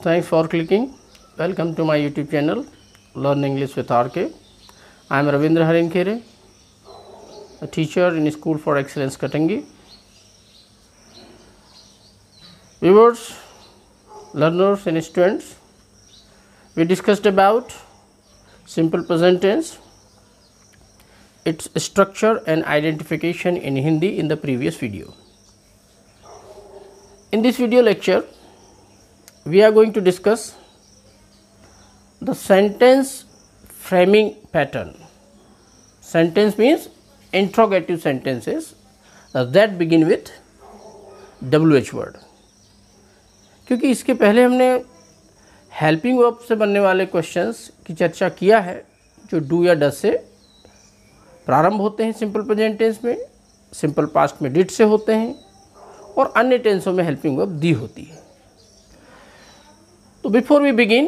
Thanks for clicking. Welcome to my YouTube channel, Learn English with RK. I am Ravindra Harinkere, a teacher in School for Excellence, Katangi. Viewers, learners and students, we discussed about simple present tense, its structure and identification in Hindi in the previous video. In this video lecture, we are going to discuss the sentence framing pattern. Sentence means interrogative sentences that begin with WH word. क्योंकि इसके पहले हमने helping verb से बनने वाले questions की चर्चा किया है जो डू या डज से प्रारंभ होते हैं सिंपल प्रेजेंट टेंस में, सिंपल पास्ट में डिड से होते हैं और अन्य टेंसों में हेल्पिंग वर्ब दी होती है. तो before we begin,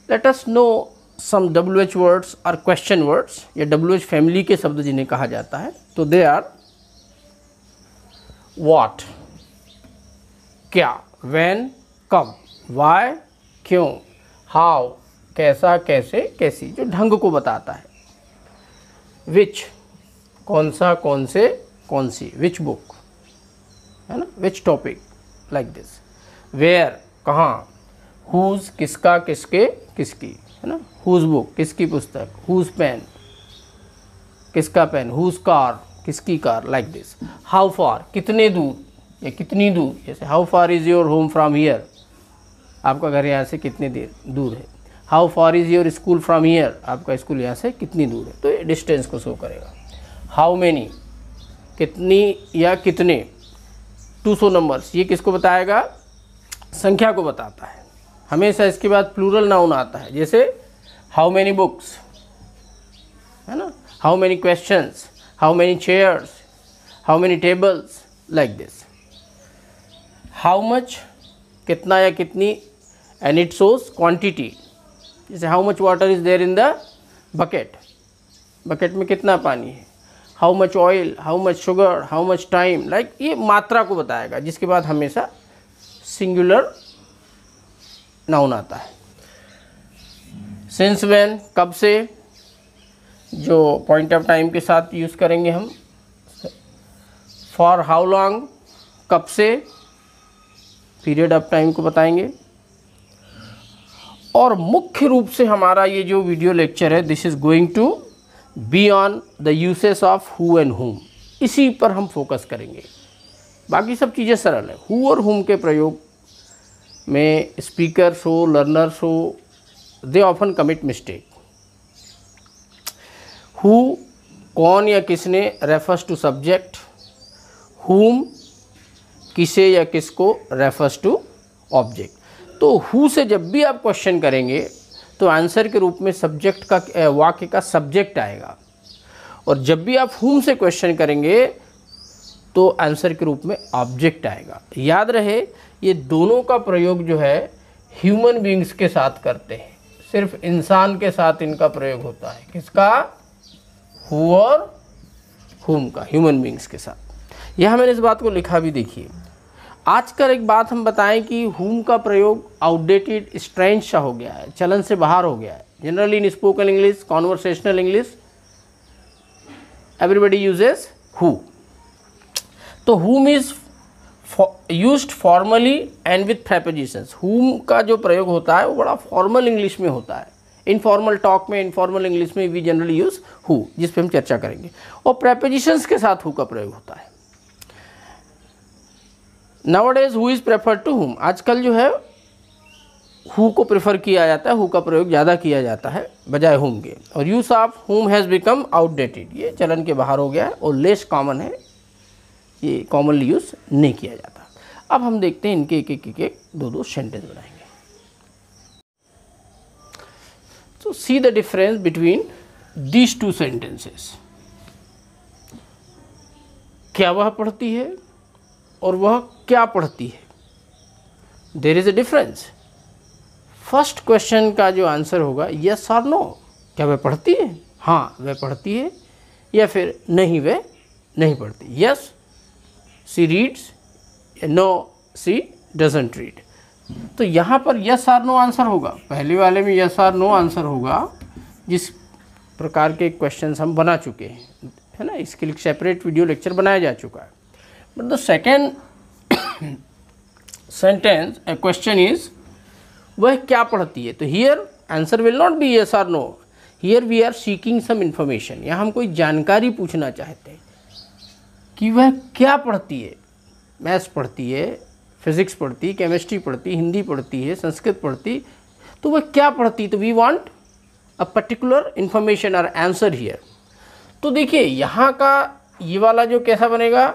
let us know some WH words और क्वेश्चन वर्ड्स या WH फैमिली के शब्द जिन्हें कहा जाता है. तो दे आर व्हाट, क्या, व्हेन, कब, व्हाई, क्यों, हाउ, कैसा, कैसे, कैसी, जो ढंग को बताता है. विच, कौन सा, कौन से, कौन सी, विच बुक, है ना, which topic, like this. Where, कहाँ, हुज, किसका, किसके, किसकी, है ना, हुज बुक, किसकी पुस्तक, हुज पेन, किसका पेन, हुज कार, किसकी कार, लाइक दिस. हाउ फार, कितने दूर या कितनी दूर, जैसे how far is your home from here, आपका घर यहाँ से कितने दूर है. How far is your school from here, आपका स्कूल यहाँ से कितनी दूर है. तो ये डिस्टेंस को शो करेगा. हाउ मेनी, कितनी या कितने. 200 नंबर्स, ये किसको बताएगा, संख्या को बताता है. हमेशा इसके बाद प्लूरल नाउन आता है, जैसे हाउ मेनी बुक्स, है ना, how many questions, how many chairs, how many tables, like this. How much, कितना या कितनी, एंड इट शोज क्वांटिटी, जैसे how much water is there in the bucket, bucket में कितना पानी है. How much oil, how much sugar, how much time, like ये मात्रा को बताएगा, जिसके बाद हमेशा सिंगुलर नाउन आता है. सिंस व्हेन, कब से, जो पॉइंट ऑफ टाइम के साथ यूज़ करेंगे हम. फॉर हाउ लॉन्ग, कब से, पीरियड ऑफ टाइम को बताएंगे. और मुख्य रूप से हमारा ये जो वीडियो लेक्चर है, this is going to be on the uses of who and whom. इसी पर हम फोकस करेंगे. बाकी सब चीज़ें सरल है. हु और हुम के प्रयोग में स्पीकर्स हो, लर्नर्स हो, they often commit mistake. Who, कौन या किसने, रेफर्स टू सब्जेक्ट. हुम, किसे या किसको, रेफर्स टू ऑब्जेक्ट. तो हु से जब भी आप क्वेश्चन करेंगे तो आंसर के रूप में सब्जेक्ट का, वाक्य का सब्जेक्ट आएगा. और जब भी आप हुम से क्वेश्चन करेंगे तो आंसर के रूप में ऑब्जेक्ट आएगा. याद रहे, ये दोनों का प्रयोग जो है ह्यूमन बीइंग्स के साथ करते हैं. सिर्फ इंसान के साथ इनका प्रयोग होता है. किसका, हु और हुम का, ह्यूमन बीइंग्स के साथ. यहाँ मैंने इस बात को लिखा भी, देखिए. आजकल एक बात हम बताएं कि हुम का प्रयोग आउटडेटेड, स्ट्रेंज सा हो गया है, चलन से बाहर हो गया है. Generally in spoken English, conversational English, everybody uses who. तो whom is used formally and with prepositions. Whom का जो प्रयोग होता है वो बड़ा फॉर्मल इंग्लिश में होता है. इनफॉर्मल टॉक में, इनफॉर्मल इंग्लिश में वी जनरली यूज हु, जिस पे हम चर्चा करेंगे. और प्रेपोजिशंस के साथ हु का प्रयोग होता है. Nowadays who is preferred to whom. आजकल जो है हु को प्रेफर किया जाता है, हु का प्रयोग ज़्यादा किया जाता है बजाय हुम के. और यूज ऑफ हुम हैज़ बिकम आउटडेटेड, ये चलन के बाहर हो गया है और लेस कॉमन है, ये कॉमनली यूज नहीं किया जाता. अब हम देखते हैं इनके एक दो सेंटेंस बनाएंगे. तो see the difference between these two sentences. क्या वह पढ़ती है और वह क्या पढ़ती है. There is a difference. First question का जो आंसर होगा यस और नो. क्या वह पढ़ती है, हाँ वह पढ़ती है, या फिर नहीं वह नहीं पढ़ती. Yes she reads, no she doesn't read. तो यहाँ पर यस और नो आंसर होगा, पहले वाले में यस और नो आंसर होगा, जिस प्रकार के क्वेश्चंस हम बना चुके हैं, है ना, इसके लिए सेपरेट वीडियो लेक्चर बनाया जा चुका है। But the second sentence question is, वह क्या पढ़ती है। तो here answer will not be yes और no, here we are seeking some information. यहाँ हम कोई जानकारी पूछना चाहते हैं कि वह क्या पढ़ती है। मैथ्स पढ़ती है, फिजिक्स पढ़ती है, केमिस्ट्री पढ़ती है, हिंदी पढ़ती है, संस्कृत पढ़ती, तो वह क्या पढ़ती, तो we want a particular information और आंसर हियर। तो देखिए यहाँ का ये वाला जो कैसा बनेगा,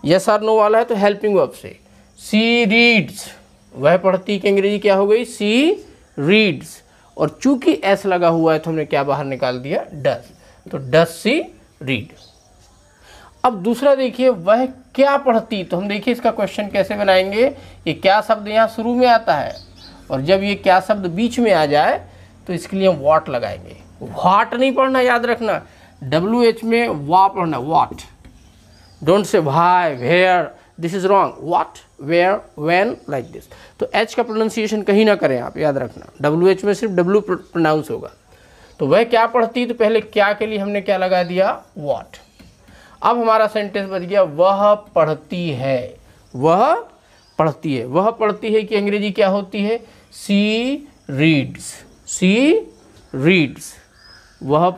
यस और नो वाला है, तो हेल्पिंग वर्ब से सी रीड्स, वह पढ़ती की अंग्रेजी क्या हो गई, सी रीड्स, और चूंकि एस लगा हुआ है तो हमने क्या बाहर निकाल दिया, डस, तो डस सी रीड। अब दूसरा देखिए, वह क्या पढ़ती, तो हम देखिए इसका क्वेश्चन कैसे बनाएंगे। ये क्या शब्द यहाँ शुरू में आता है, और जब ये क्या शब्द बीच में आ जाए तो इसके लिए हम व्हाट लगाएंगे। व्हाट नहीं पढ़ना, याद रखना, WH में वा पढ़ना, what, don't say why, where, this is wrong, what, where, when, like this. तो H का प्रोनाउंसिएशन कहीं ना करें आप, याद रखना, WH में सिर्फ W प्रोनाउंस होगा। तो वह क्या पढ़ती, तो पहले क्या के लिए हमने क्या लगा दिया, व्हाट। अब हमारा सेंटेंस बच गया, वह पढ़ती है, वह पढ़ती है। वह पढ़ती है कि अंग्रेजी क्या होती है, सी रीड्स, सी रीड्स, वह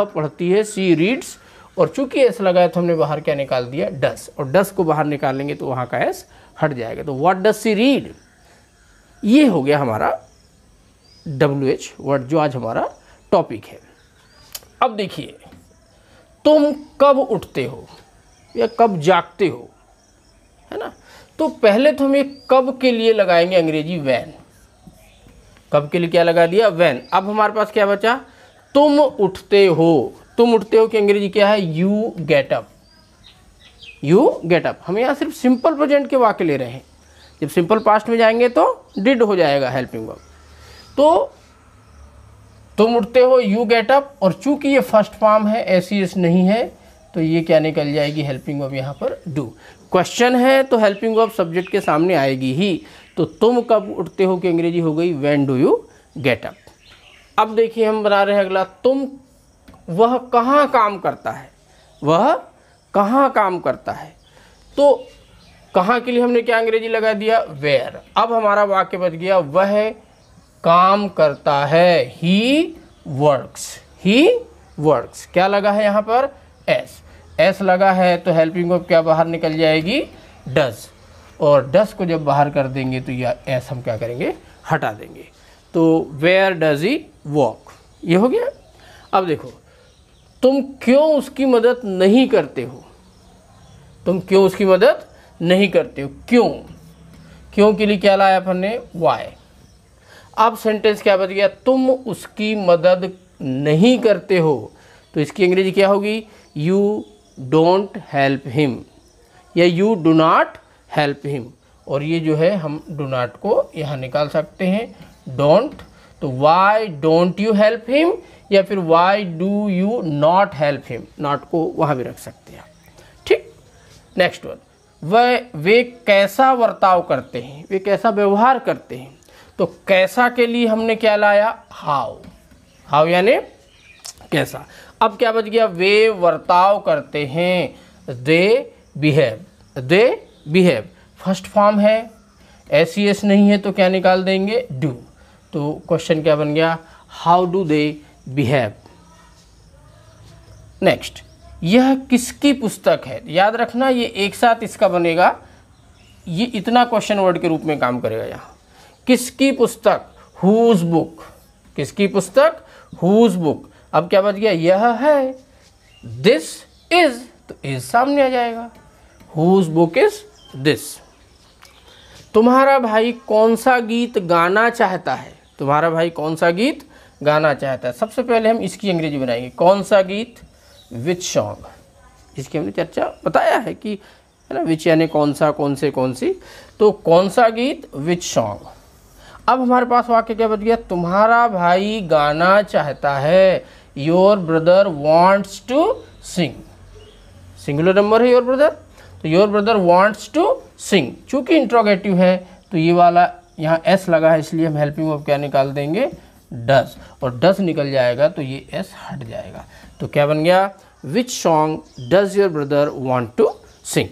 पढ़ती है, सी रीड्स, और चूंकि एस लगा है तो हमने बाहर क्या निकाल दिया, डस, और डस को बाहर निकालेंगे तो वहाँ का एस हट जाएगा। तो व्हाट डस सी रीड, ये हो गया हमारा WH वर्ड जो आज हमारा टॉपिक है। अब देखिए, तुम कब उठते हो या कब जागते हो, है ना। तो पहले तो हम एक कब के लिए लगाएंगे अंग्रेजी वैन, कब के लिए क्या लगा दिया, वैन। अब हमारे पास क्या बचा, तुम उठते हो। तुम उठते हो कि अंग्रेजी क्या है, you get up, you get up. हम यहाँ सिर्फ सिंपल प्रेजेंट के वाक्य ले रहे हैं, जब सिंपल पास्ट में जाएंगे तो डिड हो जाएगा हेल्पिंग वर्ब। तो तुम उठते हो, यू गेट अप, और चूंकि ये फर्स्ट फॉर्म है, एस नहीं है, तो ये क्या निकल जाएगी, हेल्पिंग वर्ब यहाँ पर डू। क्वेश्चन है तो हेल्पिंग वर्ब सब्जेक्ट के सामने आएगी ही। तो तुम कब उठते हो कि अंग्रेजी हो गई, when do you get up. अब देखिए हम बना रहे हैं अगला, तुम, वह कहाँ काम करता है, वह कहाँ काम करता है। तो कहाँ के लिए हमने क्या अंग्रेजी लगा दिया, वेयर। अब हमारा वाक्य बच गया, वह काम करता है, ही वर्क्स, ही वर्क्स। क्या लगा है यहाँ पर, एस लगा है, तो हेल्पिंग वर्ब क्या बाहर निकल जाएगी, डज, और डज को जब बाहर कर देंगे तो यह एस हम क्या करेंगे, हटा देंगे। तो वेयर डज ही वॉक, ये हो गया। अब देखो, तुम क्यों उसकी मदद नहीं करते हो, तुम क्यों उसकी मदद नहीं करते हो, क्यों, क्यों के लिए क्या लाया अपन ने, वाई। अब सेंटेंस क्या बच गया, तुम उसकी मदद नहीं करते हो, तो इसकी अंग्रेजी क्या होगी, यू डोंट हेल्प हिम, या you do not help him. और ये जो है हम डू नॉट को यहाँ निकाल सकते हैं, डोंट, तो why don't you help him, या फिर why do you not help him, not को वहाँ भी रख सकते हैं, ठीक। नेक्स्ट वन, वे कैसा बर्ताव करते हैं, वे कैसा व्यवहार करते हैं। तो कैसा के लिए हमने क्या लाया, हाउ, हाउ यानी कैसा। अब क्या बच गया, वे बर्ताव करते हैं, they behave, they behave, first form है, एस नहीं है तो क्या निकाल देंगे, डू। तो क्वेश्चन क्या बन गया, how do they behave. Next, यह किसकी पुस्तक है, याद रखना ये एक साथ इसका बनेगा, ये इतना क्वेश्चन वर्ड के रूप में काम करेगा यहाँ। किसकी पुस्तक, हुज बुक, किसकी पुस्तक, हुज बुक। अब क्या बच गया, यह है, दिस इज, तो इज सामने आ जाएगा, हुज बुक इज दिस। तुम्हारा भाई कौन सा गीत गाना चाहता है, तुम्हारा भाई कौन सा गीत गाना चाहता है। सबसे पहले हम इसकी अंग्रेजी बनाएंगे, कौन सा गीत, विच सॉन्ग, जिसकी हमने चर्चा बताया है कि, है ना, विच यानी कौन सा, कौन से, कौन सी, तो कौन सा गीत, विच सॉन्ग। अब हमारे पास वाक्य क्या बच गया, तुम्हारा भाई गाना चाहता है, your brother wants to sing, singular number है योर ब्रदर, तो your brother wants to sing, चूंकि इंट्रोगेटिव है तो ये वाला यहाँ एस लगा है, इसलिए हम हेल्पिंग वर्ब क्या निकाल देंगे, डज, और डज निकल जाएगा तो ये एस हट जाएगा। तो क्या बन गया, which song does your brother want to sing.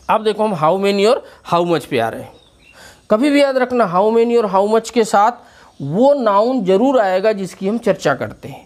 अब देखो हम हाउ मेनी और हाउ मच पे आ रहे हैं। कभी भी याद रखना हाउ मेनी और हाउ मच के साथ वो नाउन जरूर आएगा जिसकी हम चर्चा करते हैं।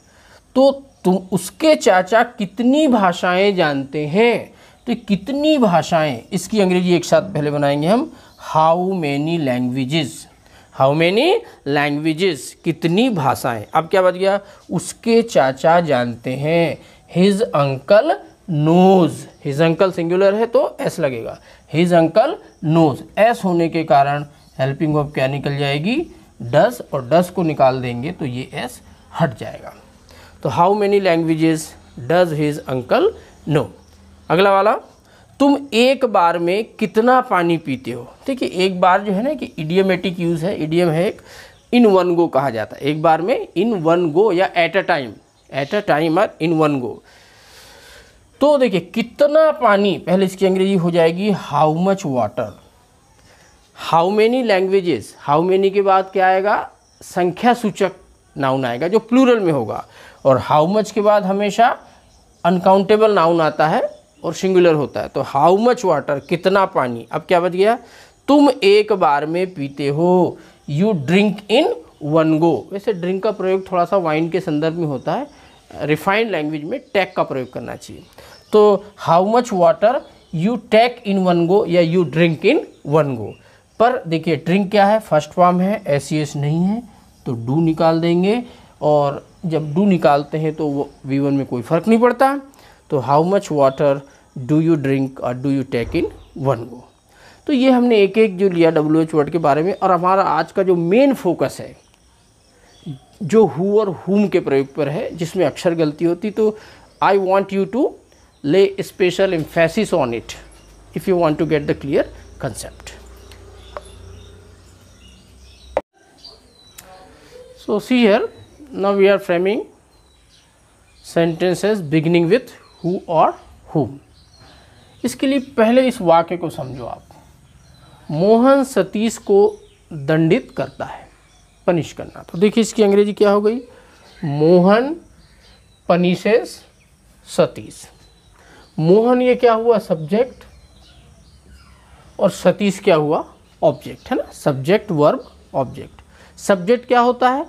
तो तुम उसके चाचा कितनी भाषाएं जानते हैं, तो कितनी भाषाएं, इसकी अंग्रेजी एक साथ पहले बनाएंगे हम, how many languages, how many languages, कितनी भाषाएं। अब क्या बच गया, उसके चाचा जानते हैं, his uncle knows, his uncle singular है तो एस लगेगा, हिज अंकल नोज, एस होने के कारण हेल्पिंग वर्ब क्या निकल जाएगी, डज, और डज को निकाल देंगे तो ये एस हट जाएगा। तो how many languages does his uncle know. अगला वाला, तुम एक बार में कितना पानी पीते हो। देखिए एक बार जो है ना कि इडियमेटिक यूज़ है, इडियम है एक, इन वन गो कहा जाता है, एक बार में, इन वन गो या एट अ टाइम और इन वन गो। तो देखिए कितना पानी, पहले इसकी अंग्रेजी हो जाएगी how much water. How many languages, how many के बाद क्या आएगा, संख्या सूचक नाउन आएगा जो प्लूरल में होगा, और हाउ मच के बाद हमेशा अनकाउंटेबल नाउन आता है और सिंगुलर होता है। तो हाउ मच वाटर, कितना पानी। अब क्या बच गया, तुम एक बार में पीते हो, यू ड्रिंक इन वन गो। वैसे ड्रिंक का प्रयोग थोड़ा सा वाइन के संदर्भ में होता है, रिफाइंड लैंग्वेज में टेक का प्रयोग करना चाहिए। तो how much water you take in one go या you drink in one go. पर देखिए ड्रिंक क्या है, फर्स्ट फॉर्म है, एस नहीं है, तो डू निकाल देंगे, और जब डू निकालते हैं तो वो V1 में कोई फ़र्क नहीं पड़ता। तो how much water do you drink और do you take in one go. तो ये हमने एक एक जो लिया WH वर्ड के बारे में, और हमारा आज का जो मेन फोकस है जो हु और हुम के प्रयोग पर है, जिसमें अक्षर गलती होती, तो I want you to lay special emphasis on it if you want to get the clear concept. So see here, now we are framing sentences beginning with who or whom. इसके लिए पहले इस वाक्य को समझो आप। मोहन सतीश को दंडित करता है, पनिश करना। तो देखिए इसकी अंग्रेजी क्या हो गई, मोहन पनिशेस सतीश। मोहन ये क्या हुआ, सब्जेक्ट, और सतीश क्या हुआ, ऑब्जेक्ट, है ना, सब्जेक्ट वर्ब ऑब्जेक्ट। सब्जेक्ट क्या होता है,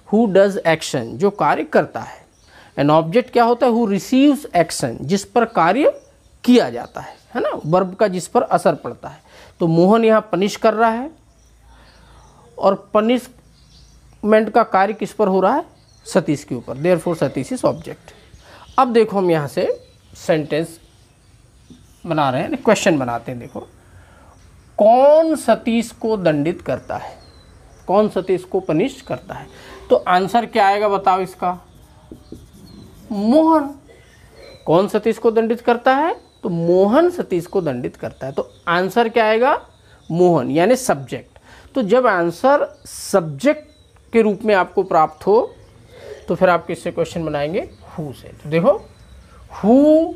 हु डज एक्शन, जो कार्य करता है, एंड ऑब्जेक्ट क्या होता है, हु रिसीव्स एक्शन, जिस पर कार्य किया जाता है ना, वर्ब का जिस पर असर पड़ता है। तो मोहन यहाँ पनिश कर रहा है, और पनिशमेंट का कार्य किस पर हो रहा है, सतीश के ऊपर, देयरफॉर सतीश इज ऑब्जेक्ट। अब देखो हम यहाँ से सेंटेंस बना रहे हैं, क्वेश्चन बनाते हैं। देखो, कौन सतीश को दंडित करता है, कौन सतीश को पनिश करता है। तो आंसर क्या आएगा बताओ इसका, मोहन। कौन सतीश को दंडित करता है, तो मोहन सतीश को दंडित करता है। तो आंसर क्या आएगा, मोहन, यानी सब्जेक्ट। तो जब आंसर सब्जेक्ट के रूप में आपको प्राप्त हो तो फिर आप किससे क्वेश्चन बनाएंगे, हु से। तो देखो, हु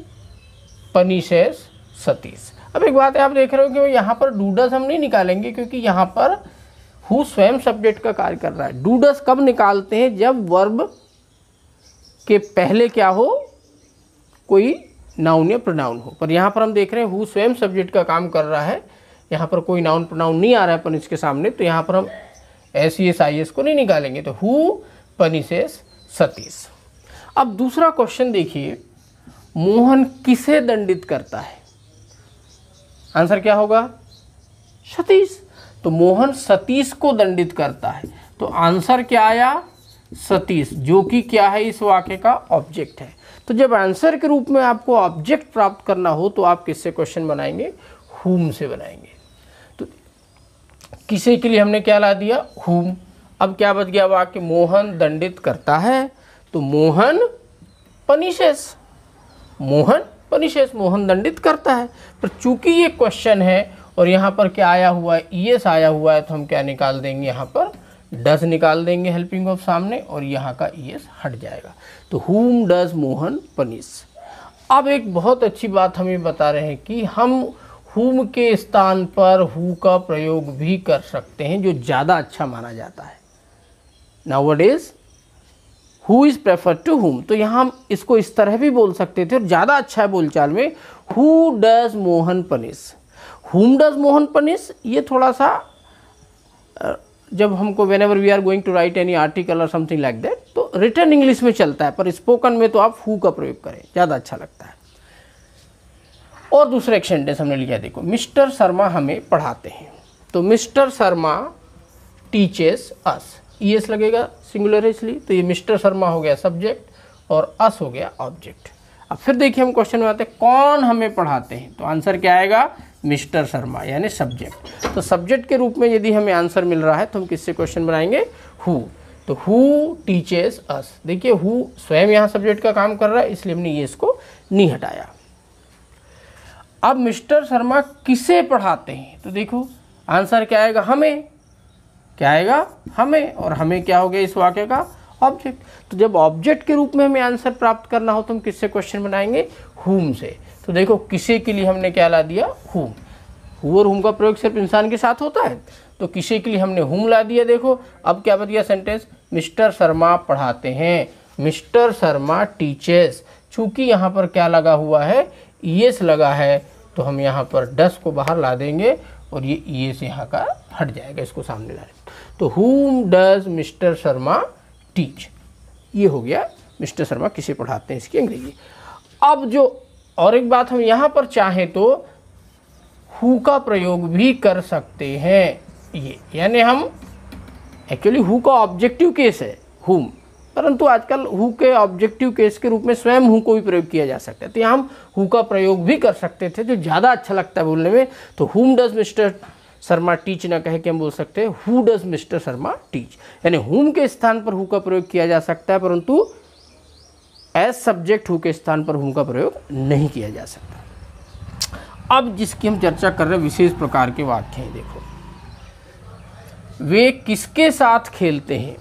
पनिशेस सतीश। अब एक बात है, आप देख रहे हो कि यहाँ पर डूडस हम नहीं निकालेंगे, क्योंकि यहाँ पर हु स्वयं सब्जेक्ट का कार्य कर रहा है। डूडस कब निकालते हैं, जब वर्ब के पहले क्या हो, कोई नाउन या प्रोनाउन हो। पर यहाँ पर हम देख रहे हैं हु स्वयं सब्जेक्ट का काम कर रहा है, यहाँ पर कोई नाउन प्रोनाउन नहीं आ रहा है पनिश के सामने, तो यहाँ पर हम SES को नहीं निकालेंगे। तो हु पनिशेस सतीश। अब दूसरा क्वेश्चन देखिए, मोहन किसे दंडित करता है, आंसर क्या होगा, सतीश। तो मोहन सतीश को दंडित करता है, तो आंसर क्या आया, सतीश, जो कि क्या है, इस वाक्य का ऑब्जेक्ट है। तो जब आंसर के रूप में आपको ऑब्जेक्ट प्राप्त करना हो तो आप किससे क्वेश्चन बनाएंगे, हुम से बनाएंगे। तो किसे के लिए हमने क्या ला दिया, हुम। अब क्या बच गया वाक्य, मोहन दंडित करता है, तो मोहन पनिशेस, मोहन पनिशेस, मोहन दंडित करता है। पर चूंकि ये क्वेश्चन है और यहाँ पर क्या आया हुआ है, ES आया हुआ है, तो हम क्या निकाल देंगे, यहाँ पर डज निकाल देंगे हेल्पिंग ऑफ सामने, और यहाँ का ES हट जाएगा। तो whom डज मोहन पनिश। अब एक बहुत अच्छी बात हम ये बता रहे हैं कि हम whom के स्थान पर who का प्रयोग भी कर सकते हैं, जो ज़्यादा अच्छा माना जाता है। Nowadays who is preferred to whom, तो यहाँ हम इसको इस तरह भी बोल सकते थे और ज़्यादा अच्छा है बोलचाल में, who does Mohan punish. whom does Mohan punish, ये थोड़ा सा जब हमको whenever we are going to write any article or something like that, तो रिटर्न इंग्लिश में चलता है, पर स्पोकन में तो आप who का प्रयोग करें, ज़्यादा अच्छा लगता है। और दूसरा एक सेंटेंस हमने लिया, देखो, मिस्टर शर्मा हमें पढ़ाते हैं, तो mister Sharma teaches us, ES लगेगा, सिंगुलर है इसलिए, तो ये मिस्टर शर्मा हो गया सब्जेक्ट और अस हो गया ऑब्जेक्ट। अब फिर देखिए हम क्वेश्चन में आते हैं, कौन हमें पढ़ाते हैं, तो आंसर क्या आएगा, मिस्टर शर्मा यानी सब्जेक्ट। तो सब्जेक्ट के रूप में यदि हमें आंसर मिल रहा है तो हम किससे क्वेश्चन बनाएंगे, हु, तो हु टीचेस अस। देखिए हु स्वयं यहाँ सब्जेक्ट का काम कर रहा है, इसलिए हमने ये इसको नहीं हटाया। अब मिस्टर शर्मा किसे पढ़ाते हैं, तो देखो आंसर क्या आएगा, हमें, क्या आएगा, हमें, और हमें क्या हो गया इस वाक्य का ऑब्जेक्ट। तो जब ऑब्जेक्ट के रूप में हमें आंसर प्राप्त करना हो तो हम किससे क्वेश्चन बनाएंगे, हुम से। तो देखो किसे के लिए हमने क्या ला दिया, हुम। हु और हुम का प्रयोग सिर्फ इंसान के साथ होता है, तो किसे के लिए हमने हुम ला दिया। देखो अब क्या बन गया सेंटेंस, मिस्टर शर्मा पढ़ाते हैं, मिस्टर शर्मा टीचर्स। चूंकि यहाँ पर क्या लगा हुआ है, ईएस लगा है, तो हम यहाँ पर डस को बाहर ला देंगे और ये ईएस यहाँ का हट जाएगा, इसको सामने ला देंगे। तो हुम डज मिस्टर शर्मा टीच, ये हो गया मिस्टर शर्मा किसे पढ़ाते हैं इसकी अंग्रेजी। अब जो और एक बात, हम यहाँ पर चाहें तो हु का प्रयोग भी कर सकते हैं, ये यानी हम एक्चुअली हु का ऑब्जेक्टिव केस है हुम, परंतु आजकल हु के ऑब्जेक्टिव केस के रूप में स्वयं हु को भी प्रयोग किया जा सकता है, तो यहाँ हम हु का प्रयोग भी कर सकते थे, जो ज़्यादा अच्छा लगता है बोलने में। तो हुम डज मिस्टर शर्मा टीच ना कहे कि हम बोल सकते हैं who does mister Sharma teach, यानी हुम के स्थान पर हु का प्रयोग किया जा सकता है, परंतु एज सब्जेक्ट हु के स्थान पर हुम का प्रयोग नहीं किया जा सकता। अब जिसकी हम चर्चा कर रहे हैं विशेष प्रकार के वाक्य हैं, देखो, वे किसके साथ खेलते हैं,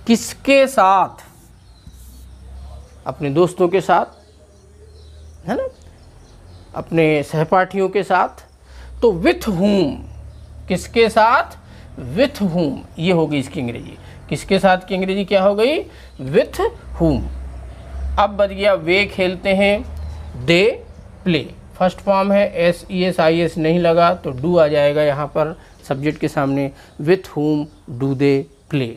किसके साथ, अपने दोस्तों के साथ, है ना, अपने सहपाठियों के साथ, तो विथ हुम, किसके साथ, विथ हुम, ये हो गई इसकी अंग्रेजी। किसके साथ की अंग्रेजी क्या हो गई, विथ हुम। अब बच गया वे खेलते हैं, दे प्ले, फर्स्ट फॉर्म है, SES नहीं लगा तो डू आ जाएगा यहाँ पर सब्जेक्ट के सामने, with whom do they play.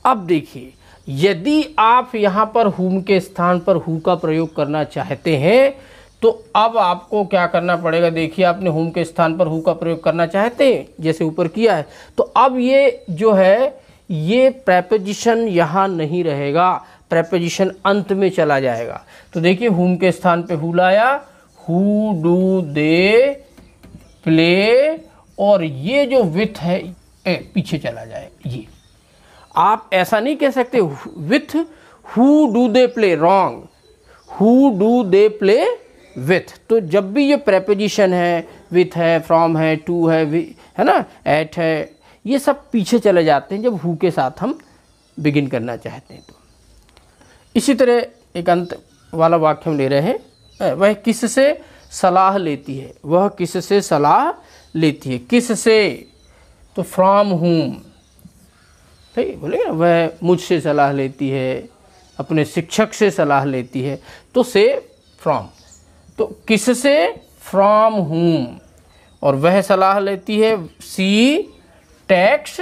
अब देखिए यदि आप यहाँ पर हुम के स्थान पर हु का प्रयोग करना चाहते हैं तो अब आपको क्या करना पड़ेगा, देखिए आपने हुम के स्थान पर हु का प्रयोग करना चाहते हैं जैसे ऊपर किया है, तो अब ये जो है ये प्रेपोजिशन यहाँ नहीं रहेगा, प्रेपोजिशन अंत में चला जाएगा। तो देखिए हुम के स्थान पे हु लाया, हु डू दे प्ले, और ये जो विथ है पीछे चला जाए। ये आप ऐसा नहीं कह सकते with who do they play, wrong, who do they play with. तो जब भी ये प्रेपोजिशन है, विथ है, फ्रॉम है, टू है ना, एट है, ये सब पीछे चले जाते हैं जब हु के साथ हम बिगिन करना चाहते हैं। तो इसी तरह एक अंत वाला वाक्य हम ले रहे हैं, वह किससे सलाह लेती है, वह किससे सलाह लेती है, किससे, तो फ्रॉम हुम, ठीक बोलेंगे ना, वह मुझसे सलाह लेती है, अपने शिक्षक से सलाह लेती है, तो से फ्रॉम, तो किससे, फ्रॉम हुम, और वह सलाह लेती है, सी टेक्स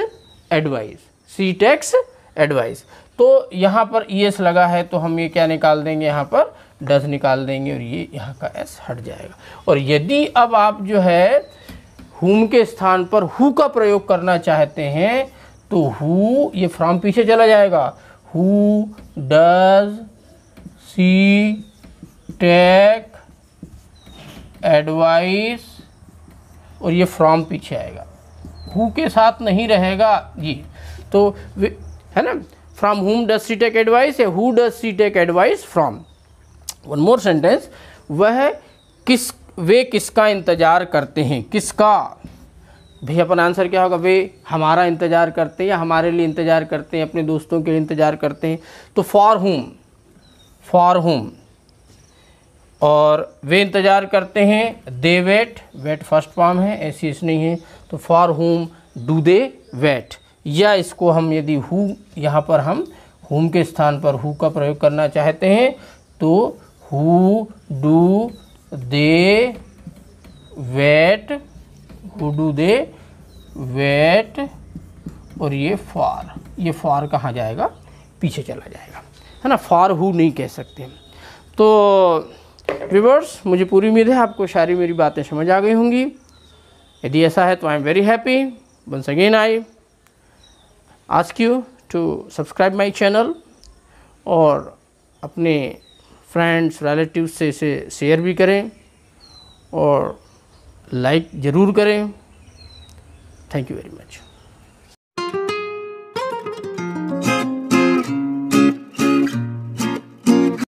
एडवाइस, सी टेक्स एडवाइस। तो यहाँ पर ईएस लगा है तो हम ये क्या निकाल देंगे, यहाँ पर डज निकाल देंगे और ये यहाँ का एस हट जाएगा। और यदि अब आप जो है हुम के स्थान पर हु का प्रयोग करना चाहते हैं तो हु, ये फ्रॉम पीछे चला जाएगा, who does she take advice, और ये फ्रॉम पीछे आएगा, हु के साथ नहीं रहेगा ये, तो है ना, from whom does she take advice या who does she take advice from. One more sentence, वे किसका इंतजार करते हैं, किसका, भाई अपन आंसर क्या होगा, वे हमारा इंतजार करते हैं या हमारे लिए इंतजार करते हैं, अपने दोस्तों के लिए इंतजार करते हैं, तो फॉर हुम, और वे इंतज़ार करते हैं, दे वेट, वेट फर्स्ट फॉर्म है, ऐसी इस नहीं है, तो फॉर हुम डू दे वेट। या इसको हम यदि हु, यहाँ पर हम हुम के स्थान पर हु का प्रयोग करना चाहते हैं तो who do they wait, who do they wait, और ये फॉर कहाँ जाएगा, पीछे चला जाएगा, है ना, फॉर हु नहीं कह सकते। तो व्यूअर्स, मुझे पूरी उम्मीद है आपको सारी मेरी बातें समझ आ गई होंगी। यदि ऐसा है तो I am very happy. Once again I ask you to subscribe my channel और अपने फ्रेंड्स रिलेटिव्स से इसे शेयर भी करें और लाइक ज़रूर करें। Thank you very much.